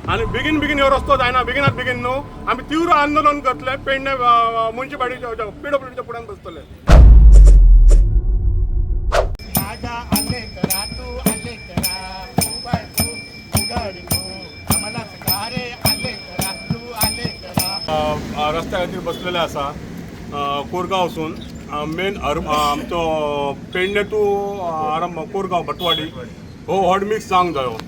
आणि बेगीन ह्यो रस्तो जायना बेगिनात बेगीन न्हू आम्ही तीव्र आंदोलन करतले पेडणे म्युनिसिपालिटीच्या PWDच्या फुड्यान बसतले. रस्त्या खातीर बसलेले आसा कोरगांव वचून मेन आमचो पेडणे टू कोरगांव भटवाडी हो हॉट मिक्स जावंक जायो.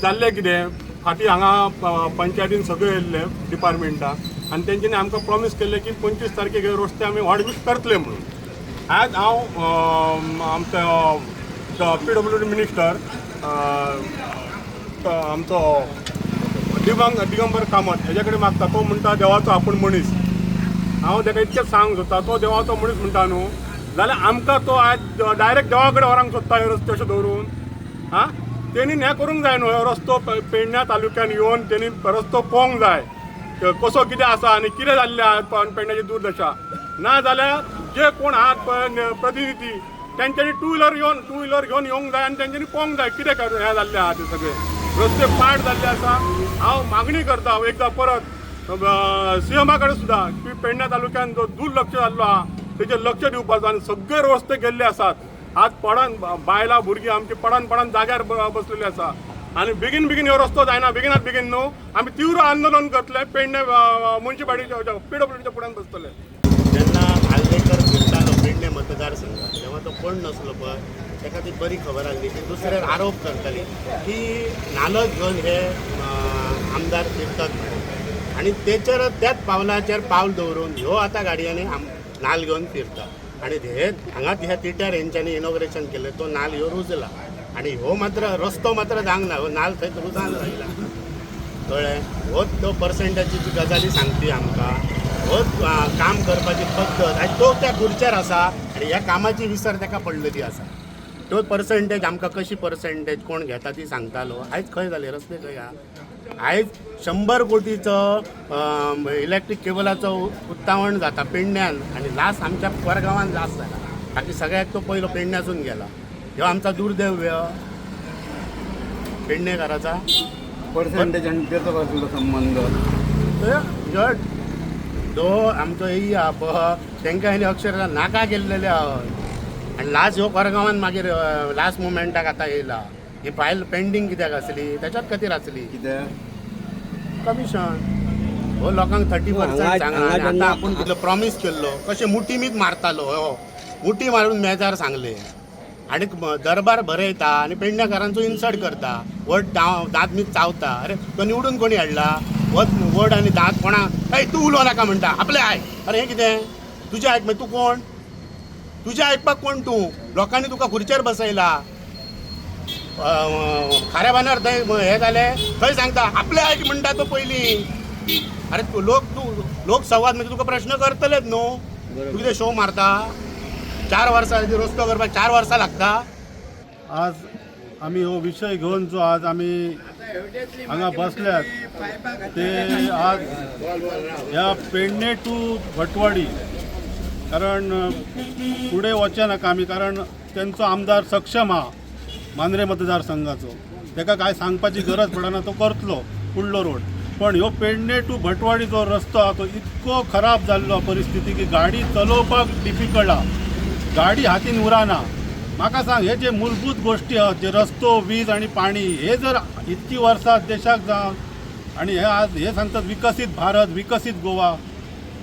जाल्लें कितें फाटीं हांगा पंचायतीन सगळे येयल्ले डिपार्टमेंटा आनी तेंच्यांनी आमकां प्रॉमीस केल्लें की 25 तारखेक हे रस्ते आमी हॉट मिक्स करतले म्हणून. आज हांव आमचो PWD मिनिस्टर आमचो दिगंबर कामत हेजे कडेन मागता. तो म्हणटा देवाचो आपूण मनीस. हांव ताका इतकेंच सांगूंक सोदता तो देवाचो मनीस म्हणटा न्हू जाल्यार आमकां तो आज डायरेक्ट देवा कडेन व्हरांक सोदता हे रस्ते अशें दवरून. तेणी हें करूंक जाय न्हू. हो रस्तो पेडण्या तालुक्यान येवन तेणी रस्तो पळोवंक जाय कसो कितें आसा आनी कितें जाल्लें आहा पेडण्याची दुर्दशा. ना जाल्यार जे कोण आहात पळय प्रतिनिधी तेंच्यांनी टू व्हिलर घेवन येवंक जाय आनी तेंच्यांनी पळोवंक जाय कितें हें जाल्लें आहा ते सगळे रस्ते पाड जाल्ले आसा. हांव मागणी करता एकदां परत CMा कडेन सुद्दां की पेडण्या तालुक्यान जो दुर्लक्ष जाल्लो आहा तेजेर लक्ष दिवपाचो आनी सगळे रस्ते गेल्ले आसात. आज पडान बायलां भुरगीं आमची पडान जाग्यार बसलेली आसा आनी बेगीन ह्यो रस्तो जायना बेगिनात बेगीन न्हू आमी तीव्र आंदोलन करतले पेडणे म्युनिसिपालिटीच्या PWDच्या फुड्यान बसतले. जेन्ना आल्लेकर फिरतालो पेडणे मतदारसंघात तेव्हा तो कोण नसलो पळय ताका ती बरी खबर आसली की दुसऱ्यार आरोप करताली की नालो घेवन हे आमदार फिरतात म्हणून आनी त्याच पावलाचेर पावल दवरून ह्यो आतां गाडयांनी नाल घेवन फिरता आनी हे हांगा ह्या तिट्यार हेंच्यांनी इनॉग्रेशन केलें तो नाल ह्यो रुजला आनी ह्यो मात्र रस्तो मात्र जावंक ना. हो नाल थंय रुजान रावला कळ्ळें. होच तो पर्संटेजीची गजाली सांगपी आमकां होच काम करपाची पद्दत आनी तो त्या खुर्चेर आसा आनी ह्या कामाची विसर ताका पडलेली आसा. तो पर्संटेज आमकां कशी पर्संटेज कोण घेता ती सांगतालो. आयज खंय जाले रस्ते खंय आहा. आयज 100 कोटीचो इलेक्ट्रीक केबलाचो उत्तावण जाता पेडण्यान आनी लास्ट आमच्या कोरगांवान लास्ट जाला. बाकी सगळ्याक तो पयलो पेडण्यासून गेला. ह्यो आमचा दुर्दैव्य पेडणेकाराचा. पर्संटेज आनी तेचो कसलो संबंध जो आमचो ही आहा पळय तांकां आनी अक्षरशः नाका गेल्लेले आहात आनी लास्ट ह्यो कोरगांवान मागीर लास्ट मुमेंटाक आतां येयला. ही फायल पेंडींग कित्याक आसली त्याच्याच खातीर आसली कित्याक कमिशन. हो लोकांक 30% सांगला आतां आपूण कितलो प्रॉमीस केल्लो कशें मुठीमीत मारतालो. हो मुठी मारून मेजार सांगले आनी दरबार भरयता आनी पेडण्याकारांचो इन्सल्ट करता. वड दांत मीत चावता. अरे तो निवडून कोणी हाडला वड आनी दांत कोणा काय तूं उलोव नाका म्हणटा आपलें आयक. अरे हें कितें तुजें आयक मागीर तूं कोण तुजें आयकपाक कोण तूं. लोकांनी तुका खुर्चेर बसयला खाऱ्या बांदार थंय हें जालें थंय सांगता आपलें आयक म्हणटा तो पयलीं. अरे तूं लोक संवाद म्हणजे तुका प्रश्न करतलेच न्हू. तूं कितें शो मारता. 4 वर्सां रस्तो करपाक 4 वर्सां लागता. आज आम्ही हो विषय घेऊन जो आज आम्ही हांगा बसल्यात ते आज ह्या पेडणे टू भटवाडी कारण पुढे वचे नाका आमी कारण त्यांचो आमदार सक्षम हा मांद्रे मतदारसंघाचो. ताका काय सांगपाची गरज पडना तो करतलो फुडलो रोड. पण ह्यो पेडणे टू भटवाडी जो रस्तो आहा तो इतको खराब जाल्लो परिस्थिती की गाडी चलोवपाक डिफिकल्ट आहा. गाडी हातीन उराना. म्हाका सांग हे जे मूलभूत गोष्टी आहात जे रस्तो वीज आणि पाणी हे जर इतकी वर्सां देशाक जावन आणि हे आज हे सांगतात विकसित भारत विकसित गोवा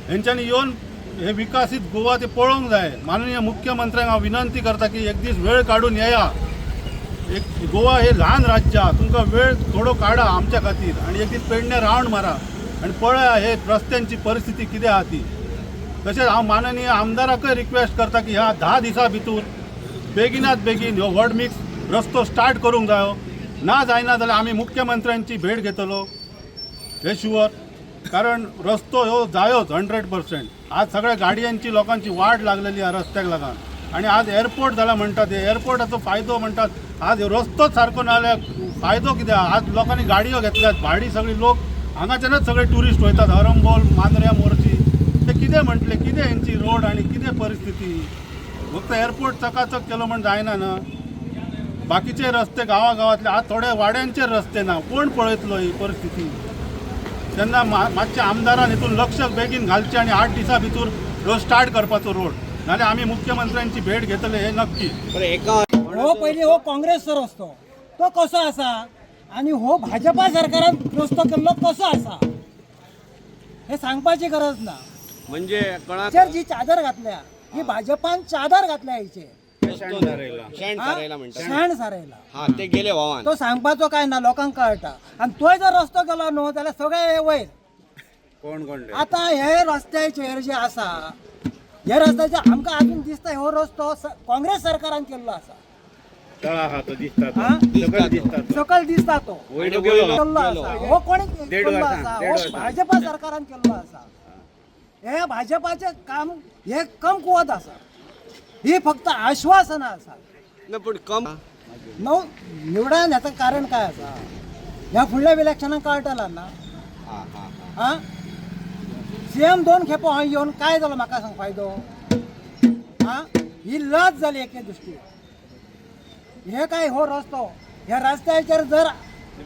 हेंच्यांनी येवन हे विकसित गोवा ते पळोवंक जाय. माननीय मुख्यमंत्र्यांक हांव विनंती करता की एक दीस वेळ काढून येया. एक गोवा हे ल्हान राज्य आहा तुमकां वेळ थोडो काडा आमच्या खातीर आणि एक दीस पेडणे रावंड मारा आणि पळया हे रस्त्यांची परिस्थिती कितें आहा ती. तशेंच हांव माननीय आमदाराकय रिक्वेस्ट करता की ह्या 10 दिसां भितर बेगिनात बेगीन ह्यो वॉर्ड मिक्स रस्तो स्टार्ट करूंक जायो. ना जायना जाल्यार आमी मुख्यमंत्र्यांची भेट घेतलो हे शुअर. कारण रस्तो ह्यो जायोच 100%. आज सगळ्या गाडयांची लोकांची वाट लागलेली आहा रस्त्याक लागून आणि आज एअरपोर्ट जाला म्हणटात. हे एअरपोर्टाचो फायदो म्हणटात आज रस्तोच सारको ना जाल्यार फायदो कितें आहा. आज लोकांनी गाडयो घेतल्यात भाडी सगळी लोक हांगाच्यानच सगळे ट्युरिस्ट वयतात हरमबोल मांद्र्या मोर्ची. ते कितें म्हटले कितें हेंची रोड आणि कितें परिस्थिती. फक्त एअरपोर्ट चकाचक केलो म्हण जायना ना. बाकीचे रस्ते गावागावातले आज थोड्या वाड्यांचे रस्ते ना कोण पळयतलो ही परिस्थिती तेन्ना मातशे आमदारान हितून लक्ष बेगीन घालचे आणि 8 दिसां भितर रोड स्टार्ट करपाचो रोड नाल्यार आमी मुख्यमंत्र्यांची भेट घेतले हे नक्की. हो पहिले हो काँग्रेसचो रस्तो तो कसो आसा आणि हो भाजपा सरकारान रस्तो केल्लो कसो आसा हे सांगपाची गरज ना. म्हणजे हाचेर जी चादर घातल्या ही भाजपान चादर घातल्या हाचेर शेण सारयला हा ते गेले व्हावान तो सांगपाचो काय ना लोकांक कळटा आणि तो जर रस्तो गेलो न्हू जाल्यार सगळे वयर कोण आता हे रस्त्याचेर जे आसा हे रस्त्याचेर आमकां अजून दिसता हो रस्तो काँग्रेस सरकारान केल्लो आसा. सकल दिसता तो केल्लो आसा हो कोणी केल्लो आसा हो भाजपा सरकारान केल्लो आसा. हे भाजपाचे काम हे कमकुवत आसा ही फक्त आश्वासना आसा. पण कम निवडून येता कारण काय आसा ह्या फुडल्या इलेक्शनाक कळटला ना. हा सीएम 2 खेपो हांव येवन काय जालो म्हाका सांग फायदो. हा ही लज जाली एके दृश्टी. हे काय हो रस्तो ह्या रस्त्याचेर जर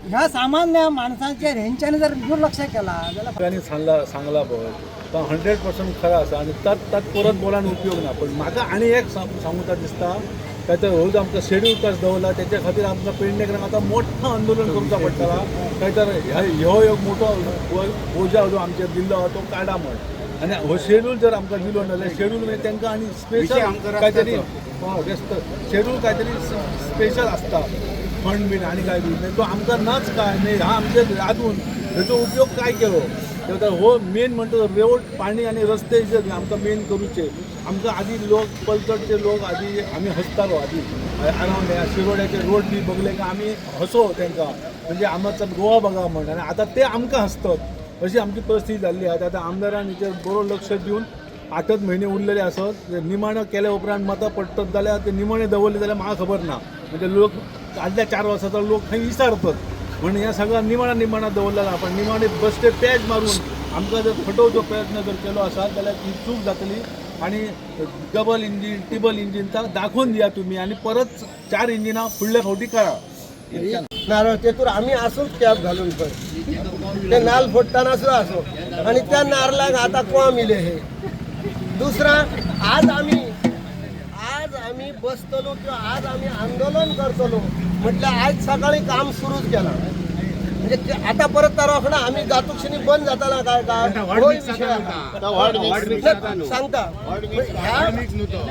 ह्या सामान्य माणसांचेर हेंच्यांनी जर दुर्लक्ष केला जाल्यार सांगला पळय तो 100% खरा आसा आनी तात परत बोलान उपयोग ना. पण म्हाका आनी एक सांगूता दिसता काय तर हो जो आमकां शेड्यूल कास्ट दवरला तेच्या खातीर आमकां पेडणेकरांक आतां मोठं आंदोलन करचा पडटला. काय तर ह्यो एक मोठो बोजा जो आमचेर दिल्लो तो काडा म्हण आनी हो शेड्यूल जर आमकां दिलो जाल्यार शेड्यूल म्हणजे तांकां आनी स्पेशल काय तरी शेड्यूल काय तरी स्पेशल आसता फंड बीन आनी काय बी तो आमकां नाच काय न्ही हा आमचे आजून हेचो उपयोग काय केलो तर हो मेन म्हणटा रोड पाणी आणि रस्ते जे आमकां मेन करूचे. आमकां आदी लोक पलतडचे लोक आदी आमी हसतालो आदी अरावंड ह्या शिरोड्याचे रोड बी बगले का आमी हसो तांकां म्हणजे आमचा गोवा बघा म्हण आनी आतां ते आमकां हसतात अशी आमची परिस्थिती जाल्ली आसा. आतां आमदारान हेचेर बरो लक्ष दिवन 8 म्हयने उरलेले आसत निमाणें केल्या उपरांत मतां पडटत जाल्यार ते निमाणें दवरले जाल्यार म्हाका खबर ना. म्हणजे लोक आदल्या 4 वर्साचो लोक खंय विचारतात म्हणून ह्या सगळ्या निमाणा दवरलेला. पण निमाणे बसते पेज मारून आमकां जर फटोवचो प्रयत्न जर केलो आसा जाल्यार ही चूक जातली आणि डबल इंजीन ट्रिबल इंजीन दाखवून दिया तुम्ही आणि परत 4 इंजिनां फुडल्या फावटी करा. नारळ तेतूर आम्ही असोच कॅप घालून पण ते नाल फोडताना सुद्धा असो आणि त्या नारळाक आता कोण मिले हे दुसरा आज आम्ही बसतलो किंवा आज आम्ही आंदोलन करतलो म्हटलं आज सकाळी काम सुरूच केला म्हणजे आता परत तारखडा आम्ही जातूक्षणी बंद जाताना काय सांगता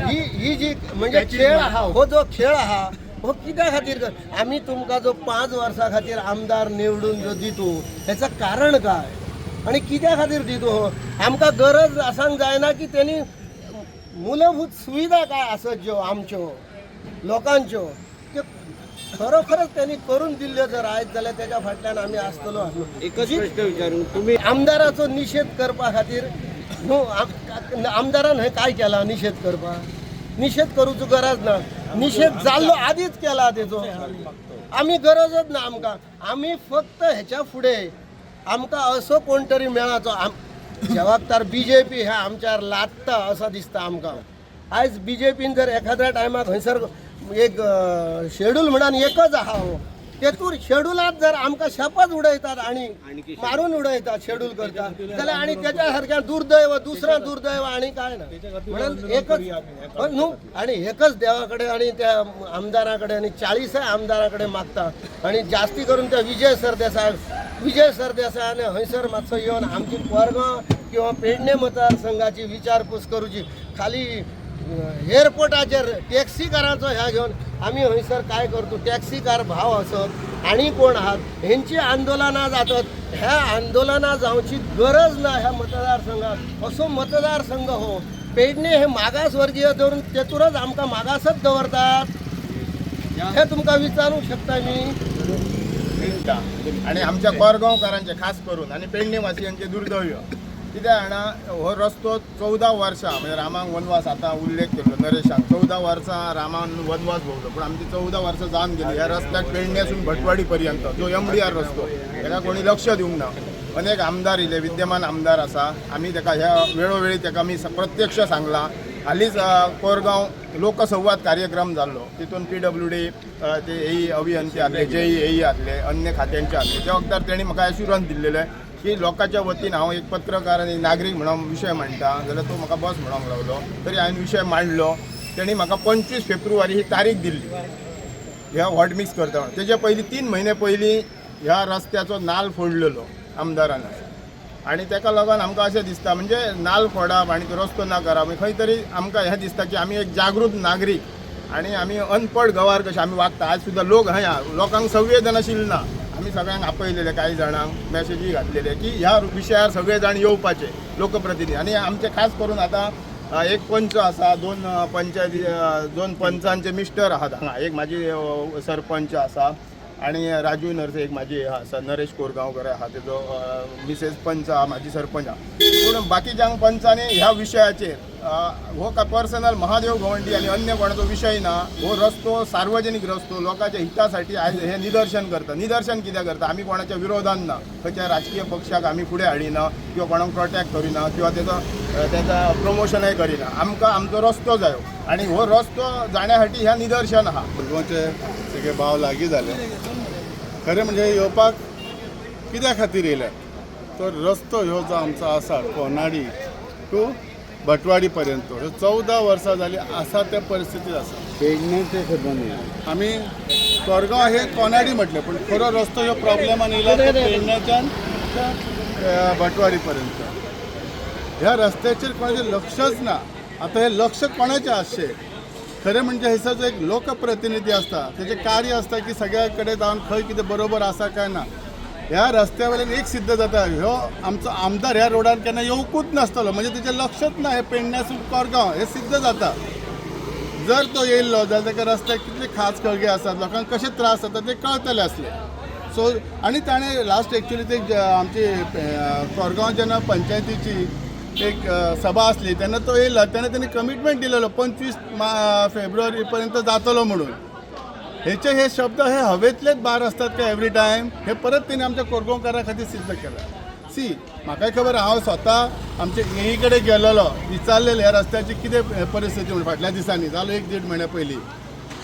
ही जी म्हणजे खेळ हा हो जो खेळ हा हो कित्या खातीर कर आम्ही तुमका जो 5 वर्सां खातीर आमदार निवडून जो दितो त्याचं कारण काय आणि कित्या खातीर दितो हो आमकां गरज आसांक जायना की त्यांनी मूलभूत सुविधा काय असत ज्यो आमच्यो लोकांच्यो ते खरोखरच त्यांनी करून दिल्ल्यो जर आहेत जाल्यार त्याच्या फाटल्यान आमी आसतलो आसलो. एकच प्रश्न विचारून तुम्ही आमदाराचो निषेध करपा खातीर न्हू आमदारान हे काय केला निषेध करपा निषेध करूचो गरज ना. निषेध जाल्लो आदीच केला तेचो आमी गरजच ना आमकां. आमी फक्त हेच्या फुडें आमकां असो कोण तरी मेळाचो जबाबदार बीजेपी ह्या आमच्यावर लादता असं दिसता आमकां. आयज बीजेपीन जर एखाद्या टायमाक खंयसर एक शेड्यूल म्हणून एकच आहा हो तेतूर शेड्युलात जर आमकां शपथ उडयतात आणि मारून उडयतात शेड्यूल करतात जाल्यार आणि त्याच्या सारख्या दुर्दैव दुसरा दुर्दैव आणि काय ना म्हणून एकच न्हू आणि एकच देवाकडे आणि त्या आमदाराकडे आणि 40 आमदाराकडे मागता आणि जास्ती करून त्या विजय सरदेसायाने हंयसर मातसो येवन आमची कोरगांव किंवा पेडणे मतदारसंघाची विचारपूस करूची. खाली एअरपोर्टाचेर टॅक्सी कारांचो ह्या घेवन आमी हंयसर काय करतो टॅक्सी कार भाव आसत आणि कोण आहात हेंची आंदोलनां जातात. ह्या आंदोलनां जावची गरज ना ह्या मतदारसंघात. असो मतदारसंघ हो पेडणे हे मागासवर्गीय धरून तेतूरच आमकां मागासच दवरतात हे तुमकां विचारूंक शकता मी. आणि आमच्या कोरगांवकारांचे खास करून आणि पेडणे वासियांचे दुर्दैव कित्याक जाणा हो रस्तो 14 वर्सां म्हणजे रामाक वनवास आता उल्लेख केलो नरेशान 14 वर्सां रामान वनवास भोगलो पण आमची 14 वर्सां जावन गेली. ह्या रस्त्याक पेडण्यासून भटवाडी पर्यंत जो MDR रस्तो ताका कोणी लक्ष दिवंक ना. अनेक आमदार इले विद्यमान आमदार आसा आमी ताका ह्या वेळोवेळी ताका आमी प्रत्यक्ष सांगला. हालींच कोरगांव लोकसंवाद कार्यक्रम जाल्लो तितून PWD ते एई अभियंते आसले JEE आसले अन्य खात्यांचे आसले त्या वखदार तेणी म्हाका एश्युरन्स दिल्लेले की लोकांच्या वतीन हांव एक पत्रकार आनी नागरीक म्हणून विशय मांडटा जाल्यार तो म्हाका बस म्हणूंक लागलो तरी हांवें विशय मांडलो तेणी म्हाका 25 फेब्रुवारी ही तारीख दिल्ली ह्या वॉट मिक्स करता म्हणून तेजे पयलीं 3 म्हयने पयलीं ह्या रस्त्याचो नाल फोडलेलो आमदारान आणि ताका लागून आमकां अशें दिसता म्हणजे नाल फोडप आनी तो रस्तो ना करप खंय तरी आमकां हें दिसता की आमी एक जागृत नागरीक आणि आमी अनपड गवार कशे आमी वागता आज सुद्दां लोक लोकांक संवेदनशील ना आमी सगळ्यांक आपयलेले कांय जाणांक मॅसेजी घातलेले की ह्या विशयार सगळे जाण येवपाचे लोकप्रतिनिधी आणि आमचे खास करून आतां एक पंच आसा 2 पंचायती 2 पंचांचे मिस्टर आहात हांगा एक म्हाजी सरपंच आसा आणि राजू नरसे एक माझी आसा नरेश कोरगांवकर आहा तेजो मिसेस पंच आहा म्हाजी सरपंच आहा पूण बाकीच्यांक पंचांनी ह्या विशयाचेर हो का पर्सनल महादेव गवंडी आणि अन्य कोणाचो विशय ना हो रस्तो सार्वजनीक रस्तो लोकांच्या हितासाठी आज हे निदर्शन करता निदर्शन कित्याक करता आमी कोणाच्या विरोधान ना खंयच्या राजकीय पक्षाक आमी फुडें हाडिना किंवा कोणाक प्रोटेक्ट करिना किंवा तेचा प्रमोशनय करिना आमकां आमचो रस्तो जायो आणि हो रस्तो जाण्यासाठी ह्या निदर्शन आहा भुरगोंचे सगळे भाव लागीं जाले खरें म्हणजे येवपाक कित्या खातीर येयले तो रस्तो ह्यो जो आमचो आसा कोनाडी टू भटवाडी पर्यंत ह्यो 14 वर्सां जाली आसा त्या परिस्थितीत आसा पेडण्याचे खबर आमी कोरगांव हे कोनाडी म्हटले पण खरो रस्तो ह्यो प्रॉब्लेमान येयला तो पेडण्याच्यान भटवाडी पर्यंत ह्या रस्त्याचेर कोणाचें लक्षच ना आता हे लक्ष कोणाचें आसचें खरें म्हणजे हैसर जो एक लोकप्रतिनिधी असता त्याचे कार्य असता की सगळ्या कडेन जावन खंय कितें बरोबर आसा काय ना ह्या रस्त्या वयल्यान एक सिद्ध जाता ह्यो आमचो आमदार ह्या रोडार केन्ना येवकूच नासतलो म्हणजे तेचें लक्षच ना हे पेडण्यासून कोरगांव हे सिद्ध जाता जर तो येयल्लो जाल्यार ताका रस्त्याक कितले खास कळगे आसात लोकांक कशे त्रास जाता ते कळतले असले सो आनी ताणें लास्ट एक्चुली ते आमची कोरगांव जेन्ना पंचायतीची एक सभा असली तेन्ना तो येयला तेन्ना त्यांनी कमिटमेंट दिलेलो 25 फेब्रुवारी पर्यंत जातलो म्हणून हेचे हे शब्द हे हवेतलेच भार असतात का एवरी टायम हे परत त्यांनी आमच्या कोरगांवकारा खातीर सिद्ध केला सी म्हाकाय खबर हांव स्वता आमचे EE कडेन गेलेलो विचारलेले ह्या रस्त्याची कितें परिस्थिती म्हणून फाटल्या दिसांनी जालो 1-1.5 म्हयन्या पयलीं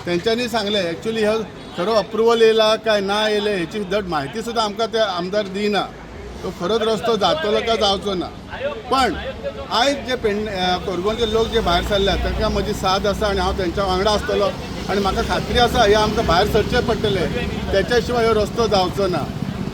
तेंच्यांनी सांगले एक्चुली हे खरो अप्रुवल येयला काय ना येयले हेची धड म्हायती सुद्दां आमकां ते आमदार दिना तो खरोच रस्तो जातलो का जावचो ना पण आयज जे कोरगांवचे लोक जे भायर सरल्यात तांकां म्हजी साथ आसा आनी हांव तेंच्या वांगडा आसतलो आनी म्हाका खात्री आसा हे आमकां भायर सरचें पडटलें त्याच्या शिवाय हो रस्तो जावचो ना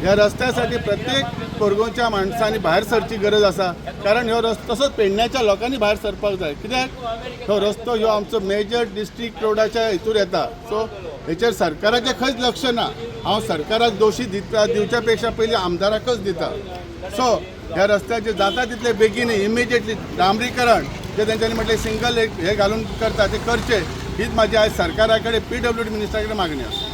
ह्या रस्त्यासाठी प्रत्येक कोरगांवच्या माणसांनी भायर सरची गरज आसा कारण ह्यो रस्तो तसोच पेडण्याच्या लोकांनी भायर सरपाक जाय कित्याक हो रस्तो ह्यो आमचो मेजर डिस्ट्रिक्ट रोडाच्या हितूर येता सो हेचेर सरकाराचें खंयच लक्ष ना हांव सरकाराक दोशी दिवच्या पेक्षा पयलीं आमदाराकच दिता सो ह्या रस्त्याचे जाता तितले बेगीन इमिजिएटली डांबरीकरण जे तेंच्यांनी म्हटलें सिंगल हे घालून करता ते करचे हीच म्हाजी आयज सरकारा कडेन PWD मिनिस्टरा कडेन मागणी आसा